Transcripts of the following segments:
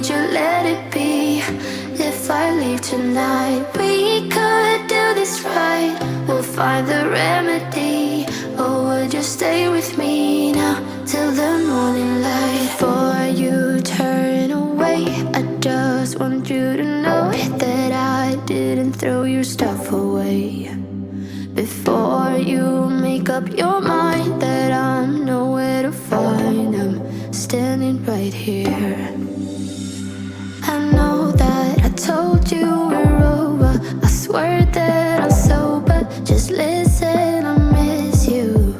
would you let it be? If I leave tonight, we could do this right. We'll find the remedy. Or would you stay with me now till the morning light? Before you turn away, I just want you to know that I didn't throw your stuff away. Before you make up your mind that I'm nowhere to find, I'm standing right here. I know that I told you we're over. I swear that I'm sober. Just listen, I miss you.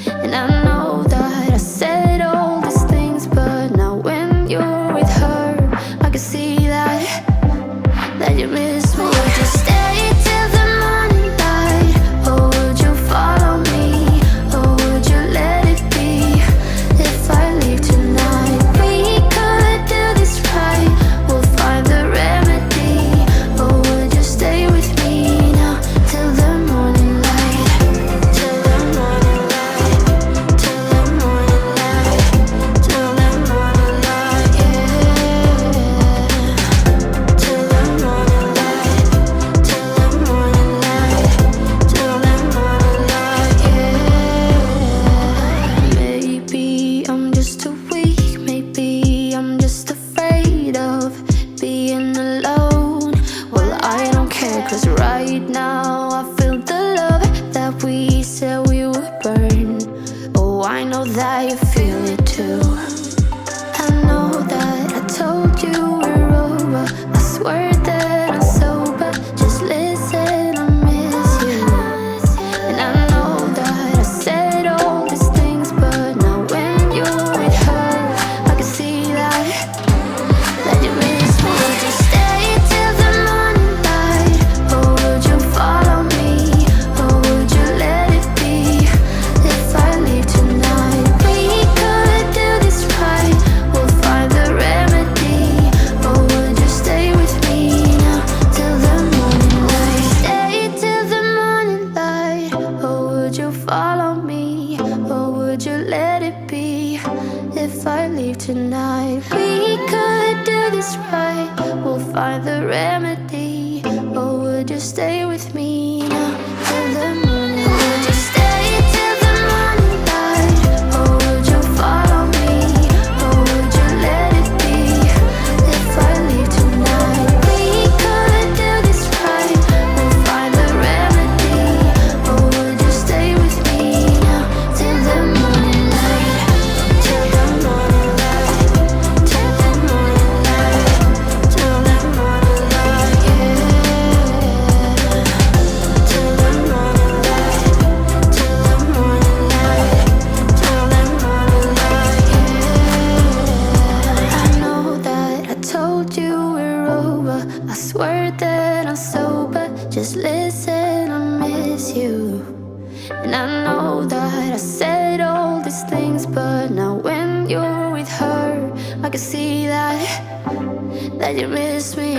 And I know that I said all these things, but now when you're with her, I can see that you miss me. Would you stay till the morning light? Or would you follow me? Or would you let it be? If I leave tonight, we could do this right. We'll find the remedy. Or would you stay with me now till the morning light? Till the morning light. Till the morning light. Till the morning light, yeah. Till the morning light. Till the morning light. Till the morning light, yeah. Maybe I'm just too weak. Maybe I'm just afraid of being alone. Well, I don't care, 'cause right now I feel the love that we said we would burn. Oh, I know that you feel it too. I know that I told you we're over. I swear that I'm sober. Just listen, I miss you. And I know that I said all these things, but now when you're with her, I can see that you miss me. Would you stay till the morning light? Or would you follow me? Or would you let it be? If I leave tonight, we could do this right. We'll find the remedy. Or would you stay with me now till the morning light? Stay till the morning light. Or would you follow me? Or would you let it be? If I leave tonight, we could do this right. We'll find the remedy. Or would you stay with me now till the morning light? Would you stay till the morning light? Or would you follow me? Or would you let it be? If I leave tonight, we could do this right. We'll find the remedy. Or would you stay with me now till the morning light? Till the morning light. Till the morning light. Till the morning light, yeah. Till the morning light. Till the morning light. Till the morning light, yeah. I know that I told you we're over. I swear that I'm sober. Just listen, I miss you. And I know that I said all these things, but now when you're with her, I can see that you miss me.